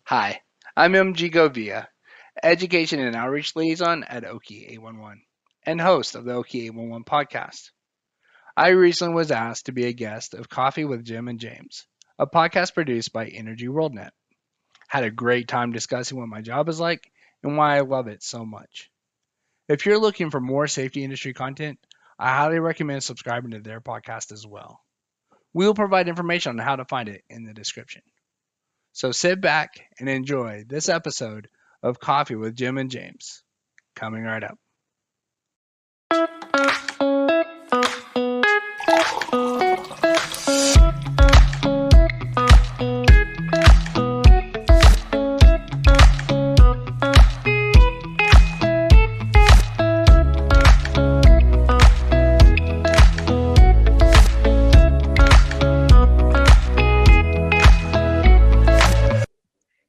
Hi, I'm MG Govia, Education and Outreach Liaison at OKIE811 and host of the OKIE811 podcast. I recently was asked to be a guest of Coffee with Jim and James, a podcast produced by Energy Worldnet. Had a great time discussing what my job is like and why I love it so much. If you're looking for more safety industry content, I highly recommend subscribing to their podcast as well. We will provide information on how to find it in the description. So sit back and enjoy this episode of Coffee with Jim and James. Coming right up.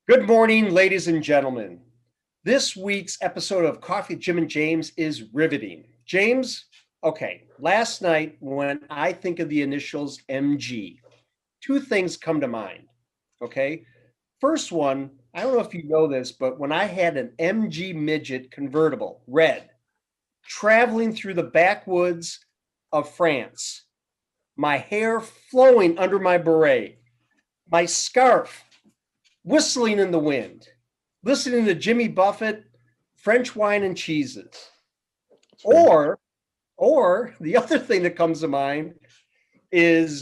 Good morning, ladies and gentlemen. This week's episode of Coffee with Jim and James is riveting. James, okay, last night when I think of the initials MG, two things come to mind, okay? First one, I don't know if you know this, but when I had an MG Midget convertible, red, traveling through the backwoods of France, my hair flowing under my beret, my scarf whistling in the wind, listening to Jimmy Buffett, French wine and cheeses. Or the other thing that comes to mind is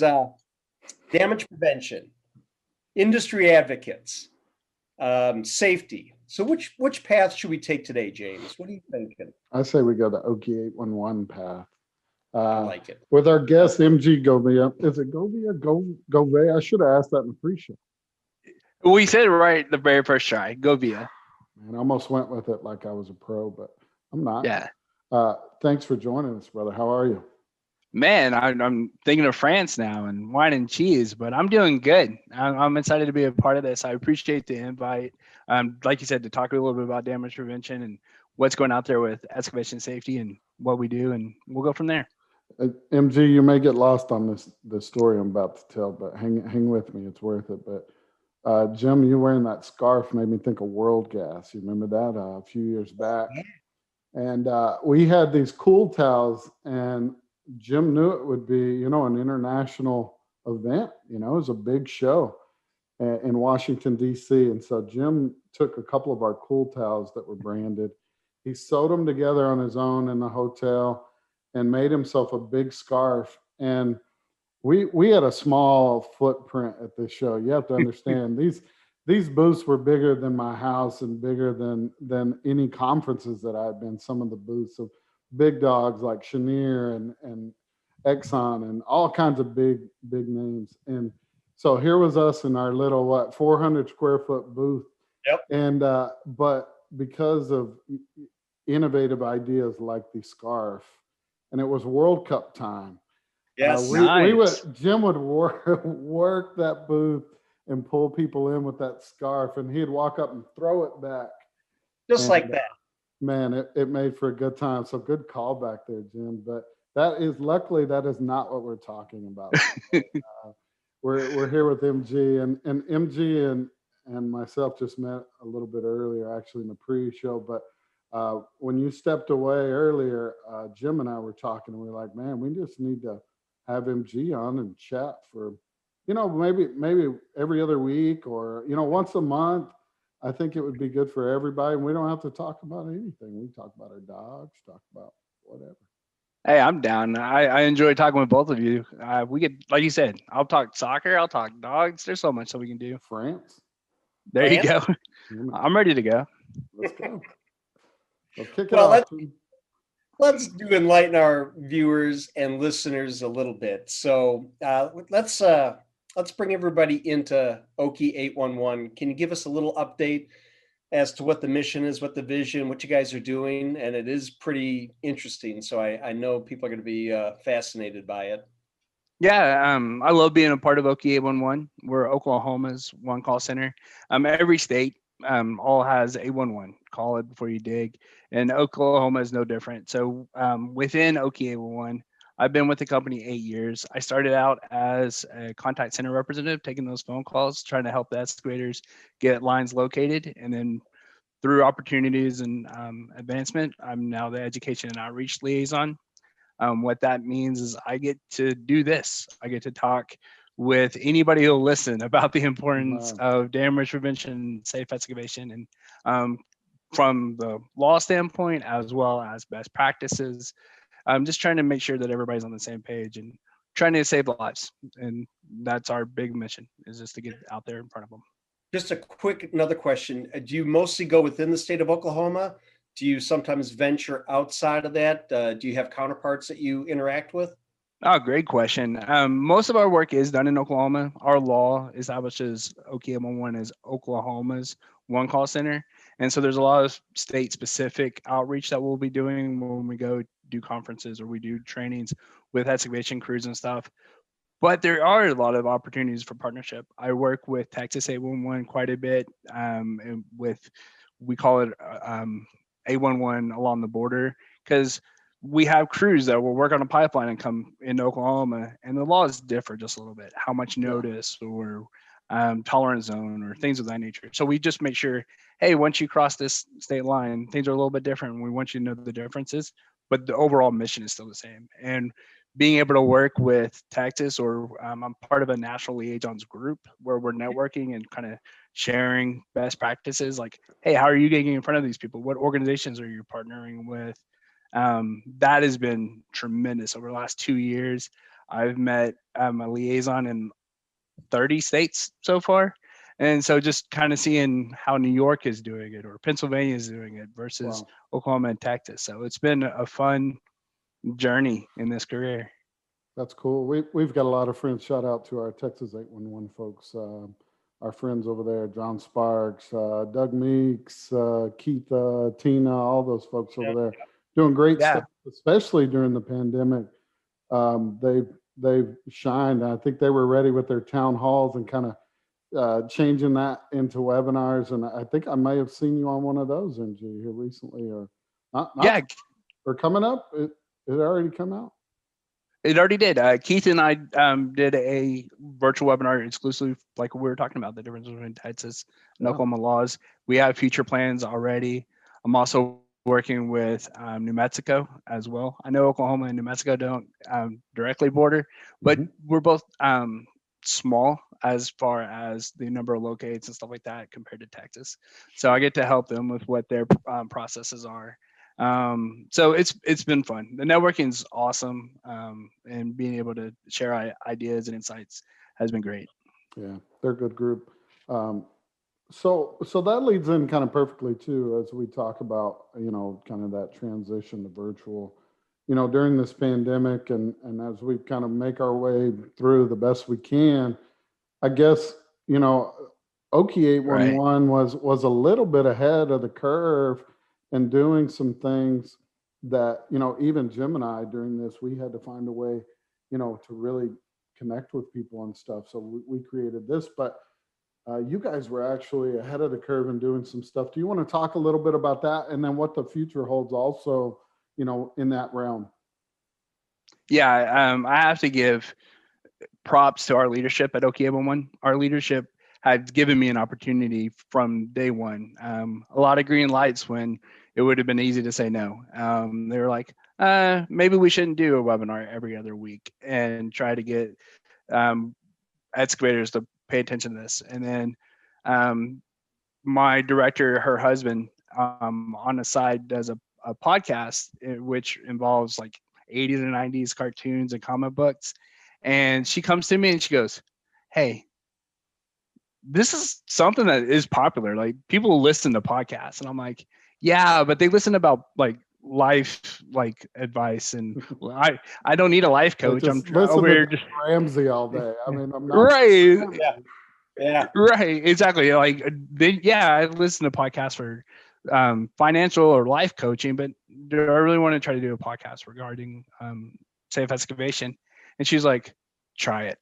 damage prevention, industry advocates, safety. So which path should we take today, James? What are you thinking? I say we go the OKIE811 path. I like it. With our guest, MG Govia. Is it Govia? Govia? I should have asked that in the pre-show. We said it right the very first try. Govia. Man, I almost went with it like I was a pro, but I'm not. Yeah. Thanks for joining us, brother. How are you? Man, I'm thinking of France now and wine and cheese, but I'm doing good. I'm excited to be a part of this. I appreciate the invite. Like you said, to talk a little bit about damage prevention and what's going out there with excavation safety and what we do, and we'll go from there. MG, you may get lost on this story I'm about to tell, but hang with me. It's worth it. But Jim, you wearing that scarf made me think of World Gas. You remember that a few years back? And we had these cool towels, and Jim knew it would be, an international event. It was a big show in Washington, D.C. And so Jim took a couple of our cool towels that were branded. He sewed them together on his own in the hotel and made himself a big scarf. And we had a small footprint at this show. You have to understand these booths were bigger than my house and bigger than any conferences that I've been. Some of the booths of big dogs like Chenier and Exxon and all kinds of big names. And so here was us in our little 400 square foot booth. Yep. And but because of innovative ideas like the scarf, and it was World Cup time. Yes. Nice. Jim would work that booth and pull people in with that scarf, and he'd walk up and throw it back. Just like that. Man, it made for a good time. So good call back there, Jim. But luckily that is not what we're talking about. We're here with MG, and MG and myself just met a little bit earlier, actually in the pre-show. But when you stepped away earlier, Jim and I were talking, and we were like, man, we just need to have MG on and chat for, maybe every other week or, once a month. I think it would be good for everybody. And we don't have to talk about anything. We talk about our dogs, talk about whatever. Hey, I'm down. I enjoy talking with both of you. We get, like you said, I'll talk soccer. I'll talk dogs. There's so much that we can do. France. There you go. I'm ready to go. Let's go. Let's kick it off. Let's enlighten our viewers and listeners a little bit. So let's bring everybody into OKIE811. Can you give us a little update as to what the mission is, what the vision, what you guys are doing? And it is pretty interesting. So I know people are going to be fascinated by it. Yeah, I love being a part of OKIE811. We're Oklahoma's one call center. Every state all has 811. Call it before you dig. And Oklahoma is no different. So within OKIE811, I've been with the company 8 years. I started out as a contact center representative, taking those phone calls, trying to help the excavators get lines located. And then through opportunities and advancement, I'm now the education and outreach liaison. What that means is I get to do this. I get to talk with anybody who'll listen about the importance of damage prevention, safe excavation, and from the law standpoint, as well as best practices. I'm just trying to make sure that everybody's on the same page and trying to save lives. And that's our big mission, is just to get out there in front of them. Just a quick another question. Do you mostly go within the state of Oklahoma? Do you sometimes venture outside of that? Do you have counterparts that you interact with? Oh, great question. Most of our work is done in Oklahoma. Our law establishes OKIE811 as Oklahoma's one call center. And so there's a lot of state specific outreach that we'll be doing when we go do conferences or we do trainings with excavation crews and stuff. But there are a lot of opportunities for partnership. I work with Texas 811 quite a bit, and we call it 811 along the border, because we have crews that will work on a pipeline and come into Oklahoma, and the laws differ just a little bit, how much notice or tolerance zone or things of that nature. So we just make sure, hey, once you cross this state line, things are a little bit different, and we want you to know the differences, but the overall mission is still the same. And being able to work with Texas, or I'm part of a national liaisons group where we're networking and kind of sharing best practices. Like, hey, how are you getting in front of these people? What organizations are you partnering with? That has been tremendous over the last 2 years. I've met a liaison in 30 states so far. And so just kind of seeing how New York is doing it or Pennsylvania is doing it versus Oklahoma and Texas. So it's been a fun journey in this career. That's cool. We've got a lot of friends. Shout out to our Texas 811 folks. Our friends over there, John Sparks, Doug Meeks, Keith, Tina, all those folks over there doing great stuff, especially during the pandemic. They've shined. I think they were ready with their town halls and kind of changing that into webinars. And I think I may have seen you on one of those, MG, here recently, or not or coming up. It already come out. It already did. Keith and I did a virtual webinar exclusively, like we were talking about, the difference between Texas and Oklahoma laws. We have future plans already. I'm also working with New Mexico as well. I know Oklahoma and New Mexico don't directly border, but we're both small as far as the number of locates and stuff like that compared to Texas. So I get to help them with what their processes are. So it's been fun. The networking is awesome, and being able to share ideas and insights has been great. Yeah, they're a good group. So that leads in kind of perfectly too, as we talk about, kind of that transition to virtual, during this pandemic, and as we kind of make our way through the best we can. I guess, OKIE811 was a little bit ahead of the curve and doing some things that, even Jim and I during this, we had to find a way, to really connect with people and stuff. So we created this, but you guys were actually ahead of the curve and doing some stuff. Do you want to talk a little bit about that, and then what the future holds also, in that realm? Yeah, I have to give props to our leadership at OKIE811. Our leadership had given me an opportunity from day one. A lot of green lights when it would have been easy to say no. They were like, maybe we shouldn't do a webinar every other week and try to get excavators to pay attention to this. And then my director, her husband, on the side does a podcast which involves like 80s and 90s cartoons and comic books. And she comes to me and she goes, hey, this is something that is popular. Like, people listen to podcasts. And I'm like, yeah, but they listen about like life, like advice. And I don't need a life coach. I'm over here just Ramsey all day. I mean, I'm not right. Yeah. Right. Exactly. Like, I listen to podcasts for financial or life coaching, but do I really want to try to do a podcast regarding safe excavation? And she's like, try it.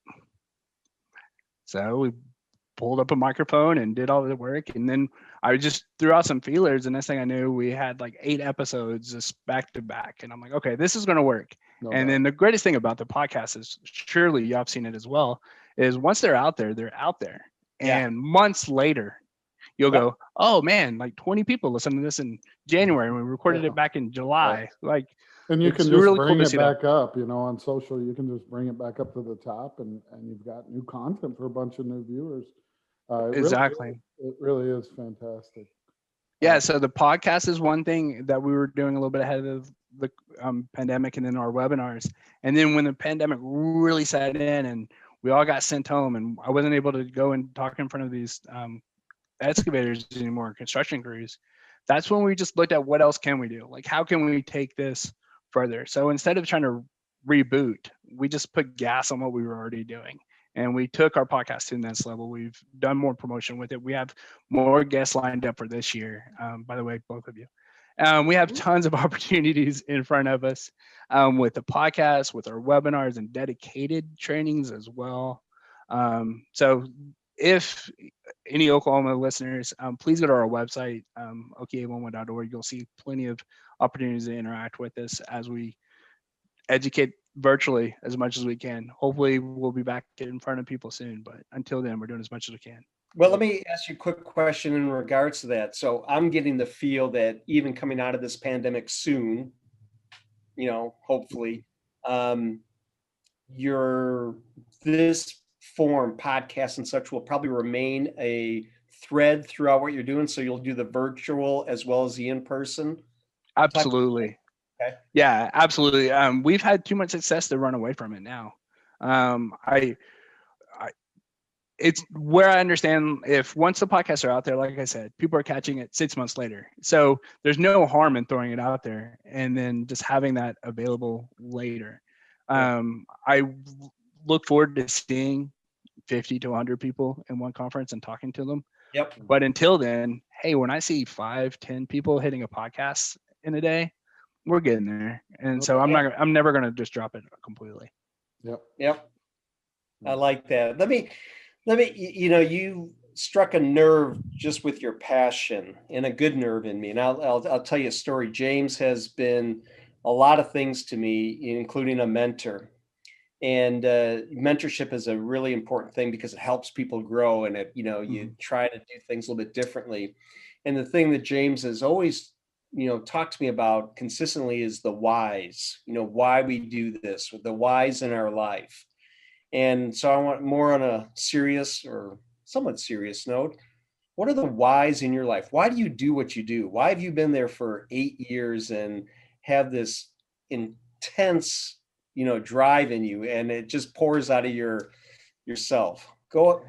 So we pulled up a microphone and did all the work. And then I just threw out some feelers, and next thing I knew, we had like 8 episodes just back to back. And I'm like, okay, this is going to work. No And doubt. then the greatest thing about the podcast is, surely y'all have seen it as well, is once they're out there, they're out there. Yeah. And months later, you'll Yep. go, oh man, like 20 people listened to this in January, and we recorded Yeah. it back in July. Like, And you it's can just really cool bring to it see that. back up, on social. You can just bring it back up to the top, and you've got new content for a bunch of new viewers. Exactly. It really is fantastic. Yeah, so the podcast is one thing that we were doing a little bit ahead of the pandemic, and then our webinars. And then when the pandemic really set in and we all got sent home, and I wasn't able to go and talk in front of these excavators anymore, construction crews, that's when we just looked at what else can we do? Like, how can we take this further? So instead of trying to reboot, we just put gas on what we were already doing. And we took our podcast to the next level. We've done more promotion with it. We have more guests lined up for this year. By the way, both of you. We have tons of opportunities in front of us with the podcast, with our webinars and dedicated trainings as well. So if any Oklahoma listeners, please go to our website, OKIE811.org. You'll see plenty of opportunities to interact with us as we educate virtually as much as we can. Hopefully we'll be back in front of people soon, but until then, we're doing as much as we can. Well, let me ask you a quick question in regards to that. So I'm getting the feel that even coming out of this pandemic soon, hopefully, this form, podcast and such, will probably remain a thread throughout what you're doing. So you'll do the virtual as well as the in-person. Absolutely. Okay. Yeah, absolutely. We've had too much success to run away from it now. It's where I understand, if once the podcasts are out there, like I said, people are catching it 6 months later. So there's no harm in throwing it out there and then just having that available later. I look forward to seeing 50 to 100 people in one conference and talking to them. Yep. But until then, hey, when I see 5, 10 people hitting a podcast in a day, we're getting there. And so I'm never going to just drop it completely. Yep. I like that. Let me, you struck a nerve just with your passion, and a good nerve in me. And I'll tell you a story. James has been a lot of things to me, including a mentor. And mentorship is a really important thing because it helps people grow, and you try to do things a little bit differently. And the thing that James has always, talked to me about consistently is the whys, why we do this, the whys in our life. And so I want more on a serious or somewhat serious note. What are the whys in your life? Why do you do what you do? Why have you been there for 8 years and have this intense, drive in you, and it just pours out of yourself? Go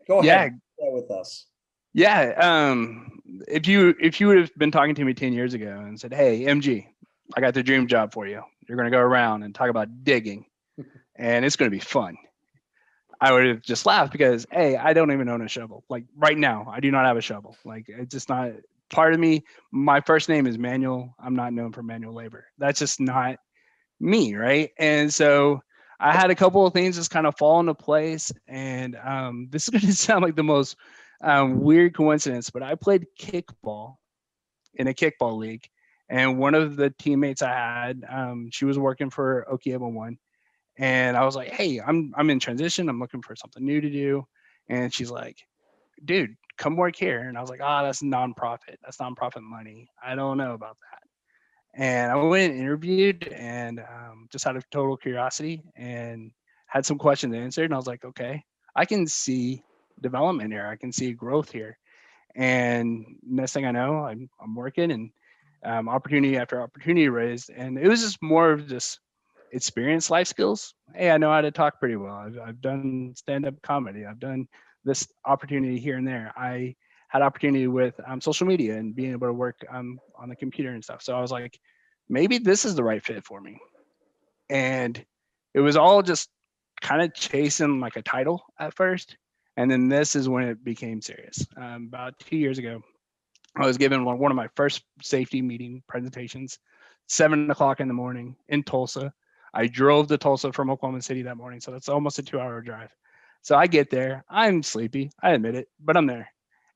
ahead. Yeah. Share with us. Yeah. If you would have been talking to me 10 years ago and said, hey, MG, I got the dream job for you. You're going to go around and talk about digging and it's going to be fun, I would have just laughed because, hey, I don't even own a shovel. Like right now, I do not have a shovel. Like it's just not part of me. My first name is Manuel. I'm not known for manual labor. That's just not me, right? And so I had a couple of things just kind of fall into place. And this is going to sound like the most weird coincidence, but I played kickball in a kickball league. And one of the teammates I had, she was working for OKIE811. And I was like, hey, I'm in transition. I'm looking for something new to do. And she's like, dude, come work here. And I was like, that's nonprofit. That's nonprofit money. I don't know about that. And I went and interviewed and just out of total curiosity and had some questions answered. And I was like, okay, I can see development here. I can see growth here. And next thing I know, I'm working and opportunity after opportunity raised. And it was just more of just experience, life skills. Hey, I know how to talk pretty well. I've done stand-up comedy. I've done this opportunity here and there. I had opportunity with social media and being able to work on the computer and stuff. So I was like, maybe this is the right fit for me. And it was all just kind of chasing like a title at first. And then this is when it became serious. About 2 years ago, I was given one of my first safety meeting presentations, 7:00 in the morning in Tulsa. I drove to Tulsa from Oklahoma City that morning, so that's almost a 2-hour drive. So I get there, I'm sleepy, I admit it, but I'm there.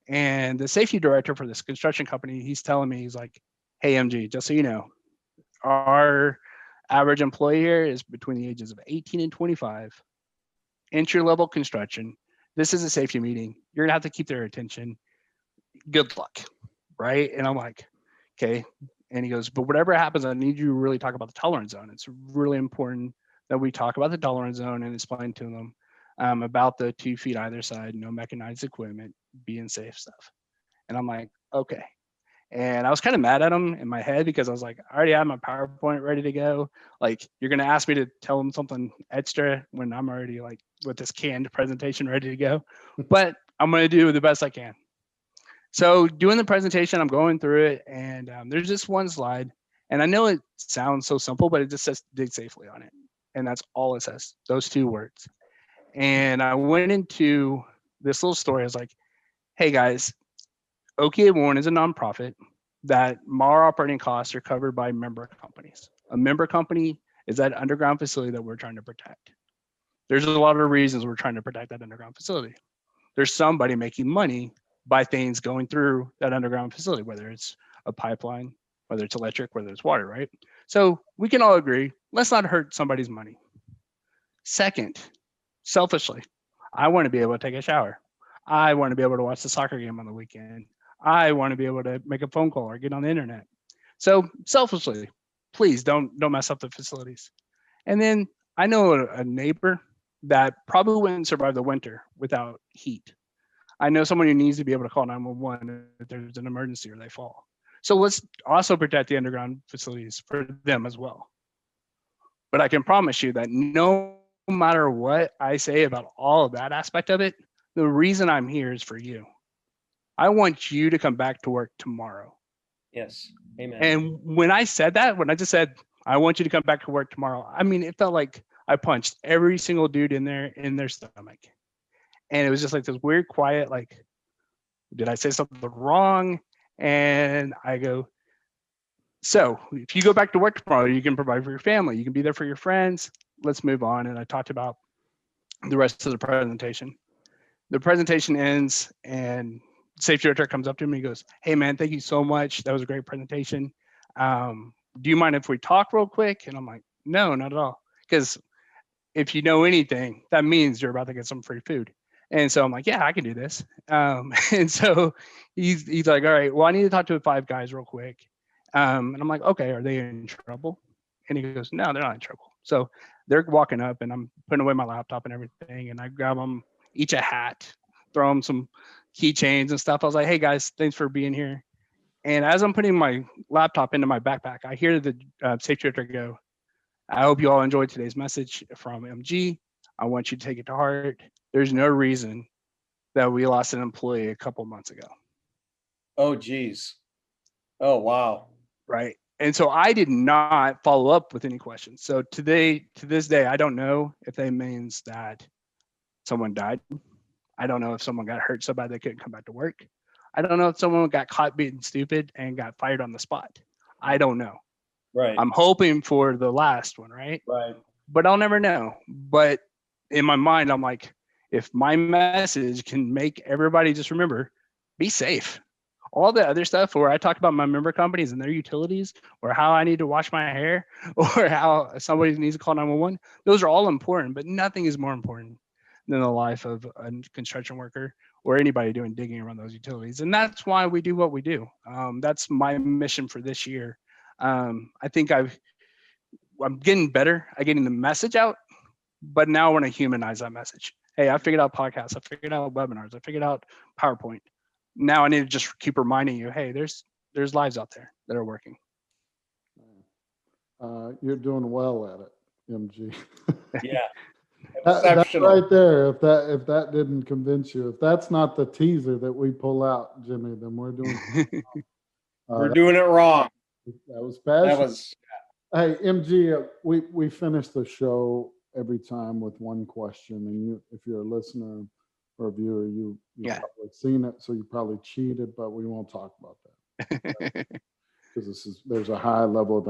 And the safety director for this construction company, he's telling me, he's like, hey, MG, just so you know, our average employee here is between the ages of 18 and 25, entry level construction. This is a safety meeting. You're going to have to keep their attention. Good luck. Right. And I'm like, okay. And he goes, but whatever happens, I need you to really talk about the tolerance zone. It's really important that we talk about the tolerance zone and explain to them about the 2 feet either side, no mechanized equipment, being safe stuff. And I'm like, okay. And I was kind of mad at him in my head because I was like, I already have my PowerPoint ready to go. Like, you're going to ask me to tell him something extra when I'm already like with this canned presentation ready to go. But I'm going to do the best I can. So doing the presentation, I'm going through it, and there's just one slide. And I know it sounds so simple, but it just says dig safely on it. And that's all it says, those 2 words. And I went into this little story. I was like, hey guys, OKIE811 is a nonprofit that our operating costs are covered by member companies. A member company is that underground facility that we're trying to protect. There's a lot of reasons we're trying to protect that underground facility. There's somebody making money by things going through that underground facility, whether it's a pipeline, whether it's electric, whether it's water, right? So we can all agree, let's not hurt somebody's money. Second, selfishly, I want to be able to take a shower. I want to be able to watch the soccer game on the weekend. I want to be able to make a phone call or get on the internet. So selfishly, please don't mess up the facilities. And then I know a neighbor that probably wouldn't survive the winter without heat. I know someone who needs to be able to call 911 if there's an emergency or they fall. So let's also protect the underground facilities for them as well. But I can promise you that no matter what I say about all of that aspect of it, the reason I'm here is for you. I want you to come back to work tomorrow. Yes. Amen. And when I said that, when I just said, I want you to come back to work tomorrow, I mean, it felt like I punched every single dude in their stomach. And it was just like this weird, quiet, like, did I say something wrong? And I go, so if you go back to work tomorrow, you can provide for your family. You can be there for your friends. Let's move on. And I talked about the rest of the presentation. The presentation ends and safety director comes up to me and goes, hey man, thank you so much. That was a great presentation. Do you mind if we talk real quick? And I'm like, no, not at all. Because if you know anything, that means you're about to get some free food. And so I'm like, yeah, I can do this. And so he's like, all right, well, I need to talk to 5 guys real quick. And I'm like, okay, are they in trouble? And he goes, no, they're not in trouble. So they're walking up and I'm putting away my laptop and everything. And I grab them each a hat, throw them some keychains and stuff. I was like, hey guys, thanks for being here. And as I'm putting my laptop into my backpack, I hear the safety director go, I hope you all enjoyed today's message from MG. I want you to take it to heart. There's no reason that we lost an employee a couple months ago. Oh, geez. Oh, wow. Right. And so I did not follow up with any questions. So to this day, I don't know if that means that someone died. I don't know if someone got hurt so bad they couldn't come back to work. I don't know if someone got caught being stupid and got fired on the spot. I don't know. Right. I'm hoping for the last one, right? Right. But I'll never know. But in my mind, I'm like, if my message can make everybody just remember, be safe. All the other stuff where I talk about my member companies and their utilities, or how I need to wash my hair, or how somebody needs to call 911, those are all important, but nothing is more important than the life of a construction worker or anybody doing digging around those utilities. And that's why we do what we do. That's my mission for this year. I think I'm getting better at getting the message out, but now I want to humanize that message. Hey, I figured out podcasts. I figured out webinars. I figured out PowerPoint. Now I need to just keep reminding you, hey, there's lives out there that are working. You're doing well at it, MG. Yeah. That's right there. If that didn't convince you, if that's not the teaser that we pull out, Jimmy, then we're doing we're doing it wrong. That was passion. That was. Hey, MG, we finish the show every time with one question, and you, if you're a listener or a viewer, you've probably seen it, so you probably cheated, but we won't talk about that because there's a high level of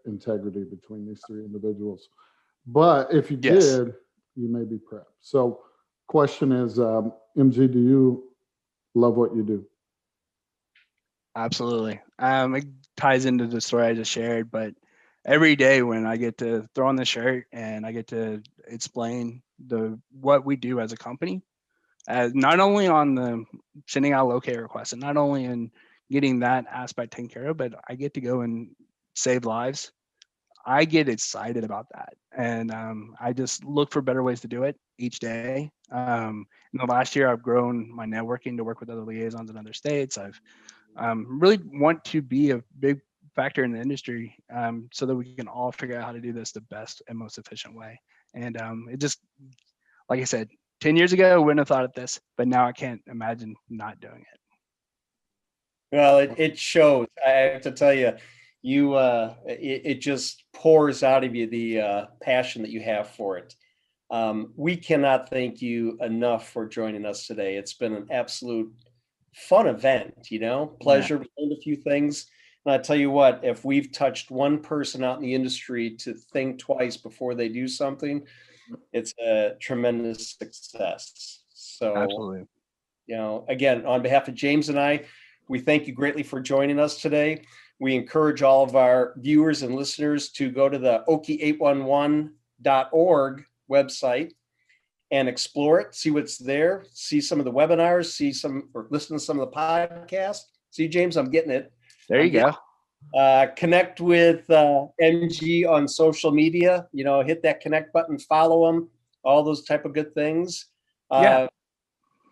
integrity between these 3 individuals. But if you did, you may be prepped. So, question is, MG, do you love what you do. Absolutely. It ties into the story I just shared, but every day when I get to throw on the shirt and I get to explain what we do as a company, not only on the sending out locate requests and not only in getting that aspect taken care of, but I get to go and save lives. I get excited about that, and I just look for better ways to do it each day. In the last year, I've grown my networking to work with other liaisons in other states. I've really want to be a big factor in the industry, so that we can all figure out how to do this the best and most efficient way. And it just, like I said, 10 years ago, I wouldn't have thought of this, but now I can't imagine not doing it. Well, it shows. I have to tell you, it just pours out of you the passion that you have for it. We cannot thank you enough for joining us today. It's been an absolute fun event, pleasure. We learned a few things. And I tell you what, if we've touched one person out in the industry to think twice before they do something, it's a tremendous success. So, Absolutely. Again, on behalf of James and I, we thank you greatly for joining us today. We encourage all of our viewers and listeners to go to the OKIE811.org website and explore it, see what's there, see some of the webinars, or listen to some of the podcasts. See, James, I'm getting it. There you go. Connect with MG on social media, hit that connect button, follow them, all those type of good things. Yeah.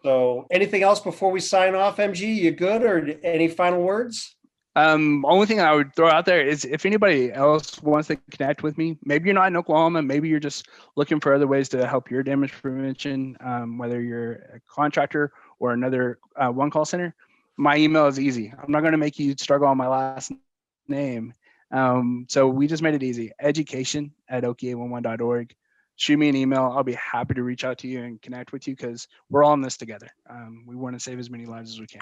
So anything else before we sign off, MG? You good, or any final words? Only thing I would throw out there is if anybody else wants to connect with me, maybe you're not in Oklahoma, maybe you're just looking for other ways to help your damage prevention, whether you're a contractor or another one call center, my email is easy. I'm not going to make you struggle on my last name. So we just made it easy. education@OKIE811.org. Shoot me an email. I'll be happy to reach out to you and connect with you because we're all in this together. We want to save as many lives as we can.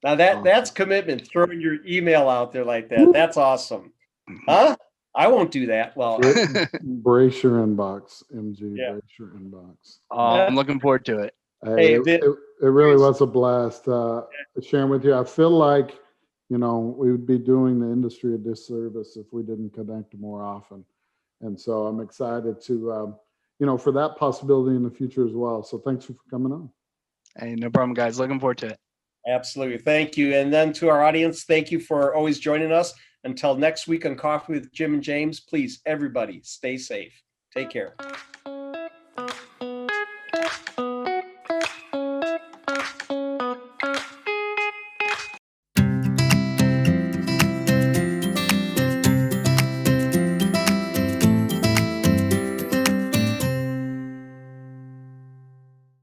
Now that's commitment, throwing your email out there like that. That's awesome. Huh? I won't do that. Well, brace your inbox, MG. Yeah. Brace your inbox. I'm looking forward to it. Hey, it really was a blast sharing with you. I feel like, we would be doing the industry a disservice if we didn't connect more often. And so I'm excited to, for that possibility in the future as well. So thanks for coming on. Hey, no problem, guys. Looking forward to it. Absolutely. Thank you. And then to our audience, thank you for always joining us. Until next week on Coffee with Jim and James, please, everybody, stay safe. Take care.